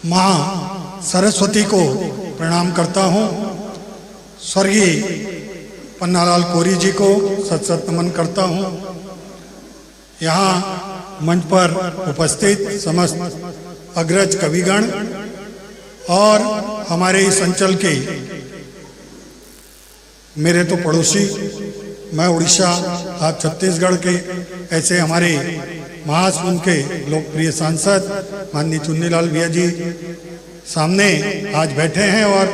माँ सरस्वती को प्रणाम करता हूँ। स्वर्गीय पन्नालाल कोरी जी को सत सत नमन करता हूँ। यहाँ मंच पर उपस्थित समस्त अग्रज कविगण और हमारे इस अंचल के मेरे तो पड़ोसी, मैं उड़ीसा, आप छत्तीसगढ़ के, ऐसे हमारे महासमुंद के लोकप्रिय सांसद माननीय चुन्नीलाल भैया जी सामने आज बैठे हैं और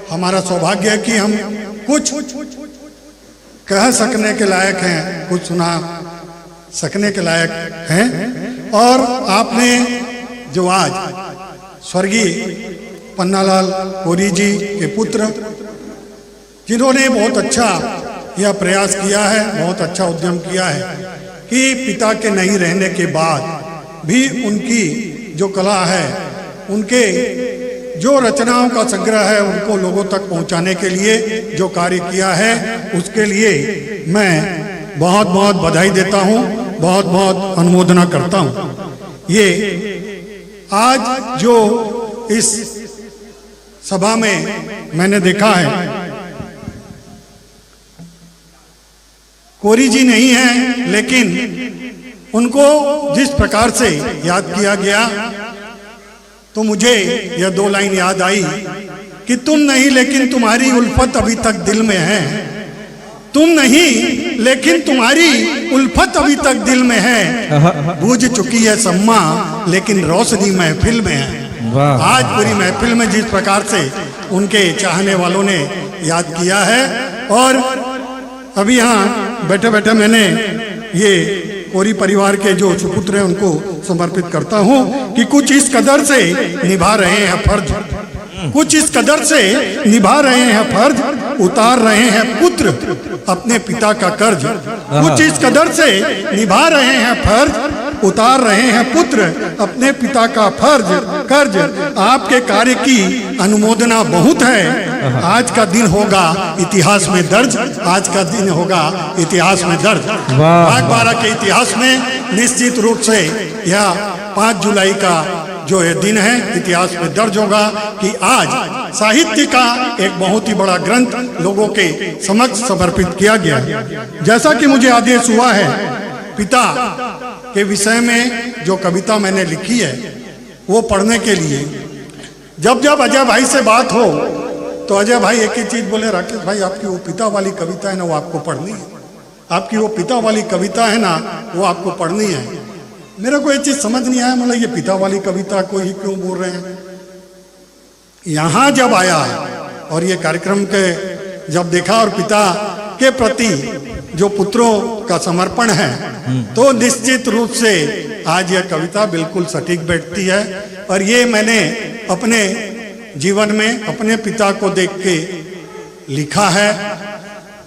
हमारा सौभाग्य है कि हम कुछ कह सकने के लायक हैं, कुछ सुना सकने के लायक हैं। और आपने जो आज स्वर्गीय पन्नालाल कोरी जी के पुत्र, जिन्होंने बहुत अच्छा यह प्रयास किया है, बहुत अच्छा उद्यम किया है कि पिता के नहीं रहने के बाद भी उनकी जो कला है, उनके जो रचनाओं का संग्रह है, उनको लोगों तक पहुंचाने के लिए जो कार्य किया है, उसके लिए मैं बहुत बहुत बधाई देता हूं, बहुत बहुत अनुमोदना करता हूं। ये आज जो इस सभा में मैंने देखा है, कोरी जी नहीं है, लेकिन उनको जिस प्रकार से याद किया गया तो मुझे यह दो लाइन याद आई कि तुम नहीं लेकिन तुम्हारी उल्फत अभी तक दिल में है। तुम नहीं लेकिन तुम्हारी उल्फत अभी तक दिल में है। बूझ चुकी है सम्मा लेकिन रोशनी महफिल में है। आज पूरी महफिल में जिस प्रकार से उनके चाहने वालों ने याद किया है, और अभी यहाँ बैठे बैठे मैंने ये कोरी परिवार के जो सुपुत्र हैं उनको समर्पित करता हूँ कि कुछ इस कदर से निभा रहे हैं फर्ज, कुछ इस कदर से निभा रहे हैं फर्ज, उतार रहे हैं पुत्र अपने पिता का कर्ज। कुछ इस कदर से निभा रहे हैं फर्ज, उतार रहे हैं पुत्र अपने पिता का फर्ज कर्ज। आपके कार्य की अनुमोदना बहुत है। आज का दिन होगा इतिहास में दर्ज, आज का दिन होगा इतिहास में दर्ज। बाग बारह के इतिहास में निश्चित रूप से यह 5 जुलाई का जो ये दिन है इतिहास में दर्ज होगा कि आज साहित्य का एक बहुत ही बड़ा ग्रंथ लोगों के समक्ष समर्पित किया गया। जैसा कि मुझे आदेश हुआ है, पिता के विषय में जो कविता मैंने लिखी है वो पढ़ने के लिए, जब जब अजय भाई से बात हो तो अजय भाई एक ही चीज बोले, राकेश भाई आपकी वो पिता वाली कविता है ना, वो आपको पढ़नी है। आपकी वो पिता वाली कविता है ना, वो आपको पढ़नी है। मेरे को ये चीज समझ नहीं आया, मतलब ये पिता वाली कविता को ही क्यों बोल रहे हैं। यहाँ जब आया और ये कार्यक्रम के जब देखा और पिता के प्रति जो पुत्रों का समर्पण है, तो निश्चित रूप से आज यह कविता बिल्कुल सटीक बैठती है। और ये मैंने अपने जीवन में अपने पिता को देख के लिखा है,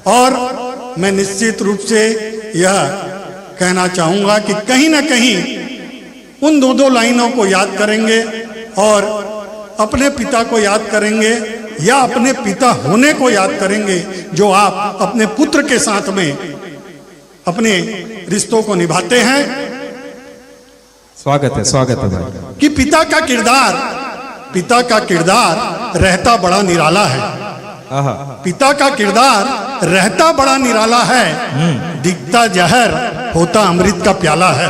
और मैं निश्चित रूप से यह कहना चाहूँगा कि कहीं ना कहीं उन दो लाइनों को याद करेंगे और अपने पिता को याद करेंगे या अपने पिता होने को याद करेंगे, जो आप अपने पुत्र के साथ में अपने रिश्तों को निभाते हैं। स्वागत है भाई। कि पिता का किरदार रहता बड़ा निराला है। पिता का किरदार रहता बड़ा निराला है, दिखता जहर होता अमृत का प्याला है।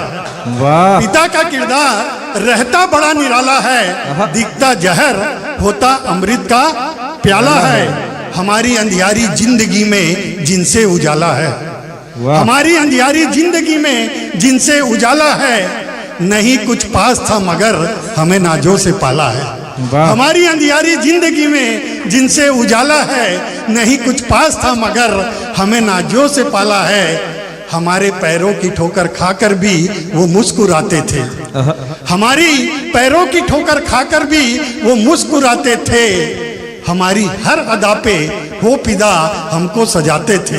वाह। पिता का किरदार रहता बड़ा निराला है, दिखता जहर होता अमृत का प्याला है। हमारी अंधियारी जिंदगी में जिनसे उजाला है, हमारी अंधियारी जिंदगी में जिनसे उजाला है। नहीं कुछ पास था मगर हमें नाजों से पाला है। हमारी अंधियारी जिंदगी में जिनसे उजाला है, नहीं कुछ पास था मगर हमें नाजों से पाला है। हमारे पैरों की ठोकर खाकर भी वो मुस्कुराते थे, हमारी पैरों की ठोकर खाकर भी वो मुस्कुराते थे। हमारी हर अदा पे वो फिदा हमको सजाते थे,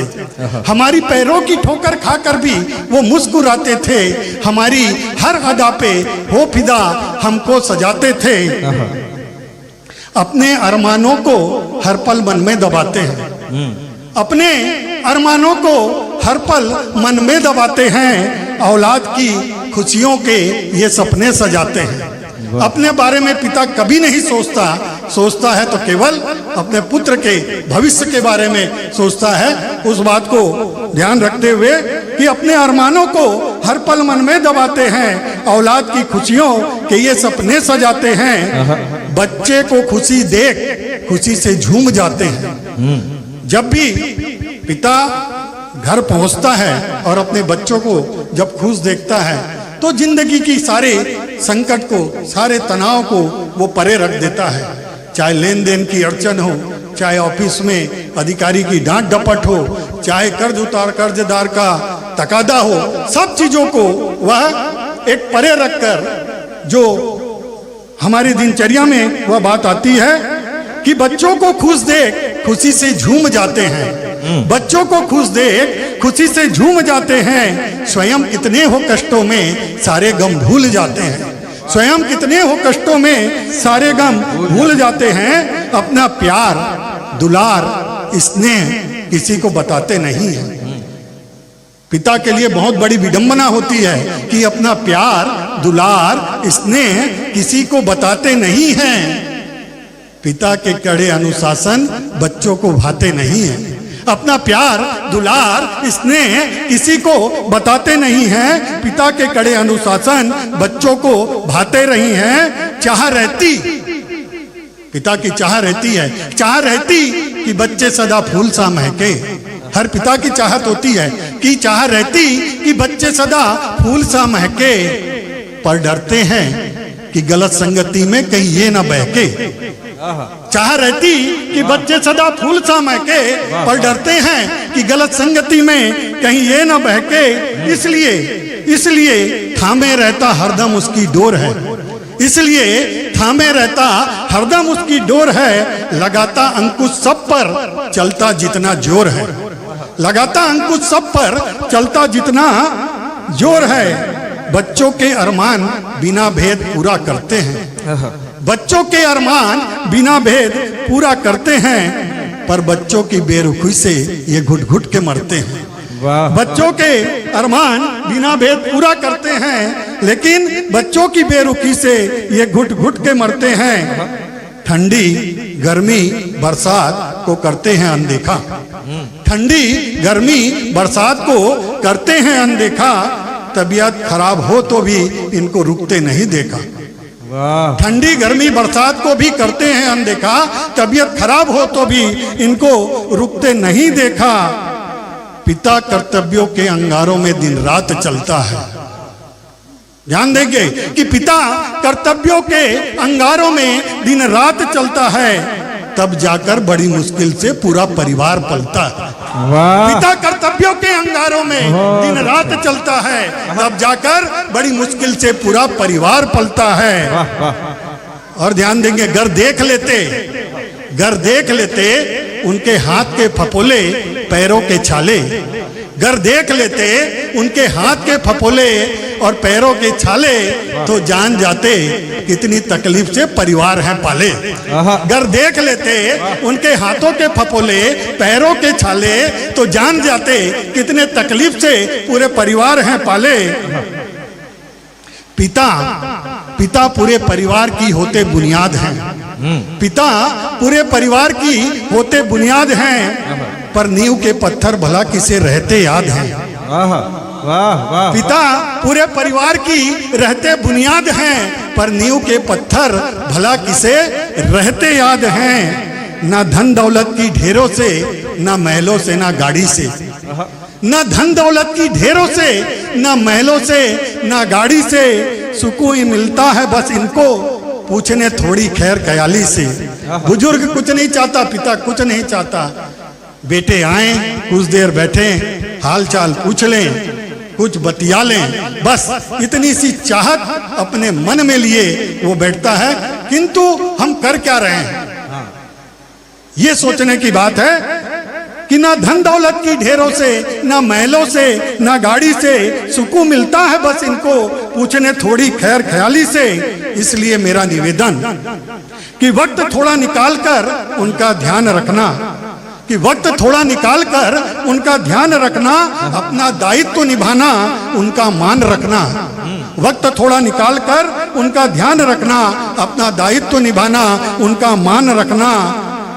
हमारी पैरों की ठोकर खाकर भी वो मुस्कुराते थे। हमारी हर अदा पे वो फिदा हमको सजाते थे। अपने अरमानों को हर पल मन में दबाते हैं, अपने अरमानों को हर पल मन में दबाते हैं। औलाद की खुशियों के ये सपने सजाते हैं, अपने बारे में पिता कभी नहीं सोचता, सोचता है तो केवल अपने पुत्र के भविष्य के बारे में सोचता है। उस बात को ध्यान रखते हुए कि अपने अरमानों को हर पल मन में दबाते हैं, औलाद की खुशियों के ये सपने सजाते हैं। बच्चे को खुशी देख खुशी से झूम जाते हैं। जब भी पिता घर पहुंचता है और अपने बच्चों को जब खुश देखता है तो जिंदगी की सारे संकट को, सारे तनाव को वो परे रख देता है। चाहे लेन देन की अड़चन हो, चाहे ऑफिस में अधिकारी की डांट डपट हो, चाहे कर्जदार का तकादा हो, सब चीजों को वह एक परे रखकर जो हमारी दिनचर्या में वह बात आती है कि बच्चों को खुश देख खुशी से झूम जाते हैं। बच्चों को खुश देख खुशी से झूम जाते हैं। स्वयं कितने हो कष्टों में सारे गम भूल जाते हैं। स्वयं कितने हो कष्टों में सारे गम भूल जाते हैं। अपना प्यार, दुलार, स्नेह किसी को बताते नहीं हैं। पिता के लिए बहुत बड़ी विडंबना होती है कि अपना प्यार, दुलार, स्नेह किसी को बताते नहीं हैं। पिता के कड़े अनुशासन बच्चों को भाते नहीं हैं। अपना प्यार, दुलार, स्नेह किसी को बताते नहीं हैं। पिता के कड़े अनुशासन बच्चों को भाते रही हैं। चाह रहती, पिता की चाह रहती है, चाह रहती कि बच्चे सदा फूल सा महके। हर पिता की चाहत होती है कि चाह रहती कि बच्चे सदा फूल सा महके, पर डरते हैं कि गलत संगति में कहीं ये ना बहके। चाह रहती कि बच्चे सदा फूल सा महके, पर डरते हैं कि गलत संगति में कहीं ये ना बहके। इसलिए थामे रहता हरदम उसकी डोर है। इसलिए थामे रहता हरदम उसकी डोर है। लगाता अंकुश सब पर चलता जितना जोर है। लगाता अंकुश सब पर चलता जितना जोर है। बच्चों के अरमान बिना भेद पूरा करते हैं। बच्चों के अरमान बिना भेद पूरा करते हैं, पर बच्चों की बेरुखी से ये घुट घुट के मरते हैं। बच्चों के अरमान बिना भेद पूरा करते हैं, लेकिन बच्चों की बेरुखी से ये घुट घुट के मरते हैं। ठंडी, गर्मी, बरसात को करते हैं अनदेखा। ठंडी, गर्मी, बरसात को करते हैं अनदेखा। तबीयत खराब हो तो भी इनको रुकते नहीं देखा। ठंडी, गर्मी, बरसात को भी करते हैं अनदेखा। तबीयत खराब हो तो भी इनको रुकते नहीं देखा। पिता कर्तव्यों के अंगारों में दिन रात चलता है। ध्यान देंगे कि पिता कर्तव्यों के अंगारों में दिन रात चलता है, तब जाकर बड़ी मुश्किल से पूरा परिवार पलता है। पिता कर्तव्यों के अंगारों में दिन रात चलता है, तब जाकर बड़ी मुश्किल से पूरा परिवार पलता है। और ध्यान देंगे, घर देख लेते उनके हाथ के फपोले, पैरों के छाले। घर देख लेते उनके हाथ के फपोले और पैरों के छाले, तो जान जाते कितनी तकलीफ से परिवार हैं पाले। घर देख लेते उनके हाथों के फपोले, पैरों के छाले, तो जान जाते कितने तकलीफ से पूरे परिवार हैं पाले। पिता पूरे परिवार की होते बुनियाद हैं। पिता पूरे परिवार की होते बुनियाद हैं, पर नींव के पत्थर भला किसे रहते याद हैं। पिता पूरे परिवार की रहते बुनियाद हैं, पर नींव के पत्थर भला किसे रहते याद हैं। ना धन दौलत की ढेरों से, ना महलों से, ना गाड़ी से। ना धन दौलत की ढेरों से, ना महलों से, ना गाड़ी से। सुकून मिलता है बस इनको पूछने थोड़ी खैर ख्याली से। बुजुर्ग कुछ नहीं चाहता, पिता कुछ नहीं चाहता। बेटे आए, कुछ देर बैठे, हाल चाल पूछ लें, कुछ बतिया लें, बस इतनी सी चाहत अपने मन में लिए वो बैठता है। किंतु हम कर क्या रहे हैं, ये सोचने की बात है कि ना धन दौलत की ढेरों से, ना महलों से, ना गाड़ी से। सुकून मिलता है बस इनको पूछने थोड़ी खैर ख्याली से। इसलिए मेरा निवेदन कि वक्त थोड़ा निकाल कर उनका ध्यान रखना, कि वक्त थोड़ा निकाल कर उनका ध्यान रखना, अपना दायित्व निभाना, उनका मान रखना। वक्त थोड़ा निकाल कर उनका ध्यान रखना, अपना दायित्व निभाना, उनका मान रखना।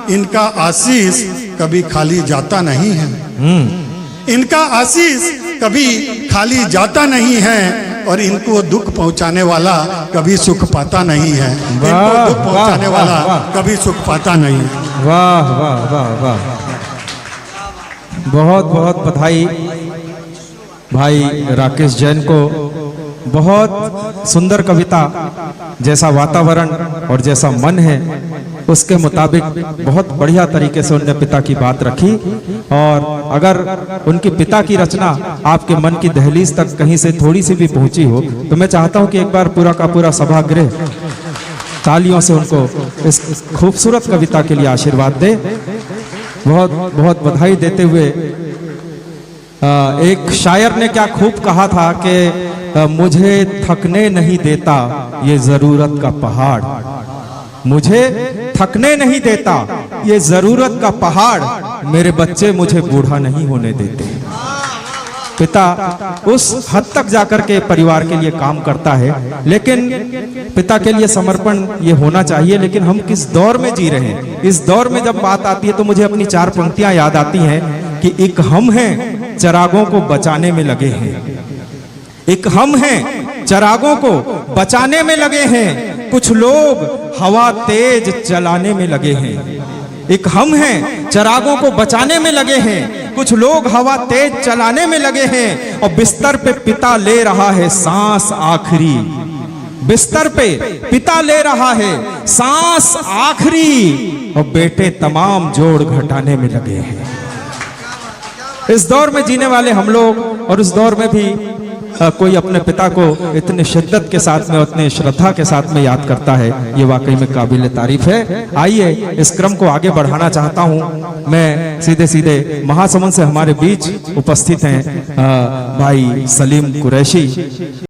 इनका आशीष कभी खाली जाता नहीं है। इनका आशीष कभी खाली जाता नहीं है और इनको दुख पहुंचाने वाला कभी सुख पाता नहीं है। इनको दुख पहुंचाने वाला कभी सुख पाता नहीं। वाह वाह वाह वाह, बहुत बहुत बधाई भाई राकेश जैन को। बहुत सुंदर कविता, जैसा वातावरण और जैसा मन है उसके मुताबिक बहुत बढ़िया तरीके से उनने पिता की बात रखी। और अगर उनके पिता की रचना आपके मन की दहलीज तक कहीं से थोड़ी सी भी पहुंची हो तो मैं चाहता हूं कि एक बार पूरा का पूरा सभागृह तालियों से उनको इस खूबसूरत कविता के लिए आशीर्वाद दे। बहुत बहुत बधाई देते हुए एक शायर ने क्या खूब कहा था कि मुझे थकने नहीं देता ये जरूरत का पहाड़, मुझे थकने नहीं देता ये जरूरत का पहाड़, मेरे बच्चे मुझे बूढ़ा नहीं होने देते। पिता उस हद तक जाकर के परिवार के लिए काम करता है, लेकिन पिता के लिए समर्पण ये होना चाहिए। लेकिन हम किस दौर में जी रहे हैं, इस दौर में जब बात आती है तो मुझे अपनी 4 पंक्तियां याद आती हैं कि एक हम हैं चिरागों को बचाने में लगे हैं, एक हम हैं चिरागों को बचाने में लगे हैं, कुछ लोग हवा तेज चलाने में लगे हैं। एक हम हैं चिरागों को बचाने में लगे हैं, कुछ लोग हवा तेज चलाने में लगे हैं। और बिस्तर पे पिता ले रहा है सांस आखिरी, बिस्तर पे पिता ले रहा है सांस आखिरी, और बेटे तमाम जोड़ घटाने में लगे हैं। इस दौर में जीने वाले हम लोग, और उस दौर में भी कोई अपने पिता को इतने शिद्दत के साथ में, उतने श्रद्धा के साथ में याद करता है, ये वाकई में काबिल तारीफ है। आइए इस क्रम को आगे बढ़ाना चाहता हूं। मैं सीधे सीधे महासमुंद से हमारे बीच उपस्थित हैं भाई सलीम कुरैशी।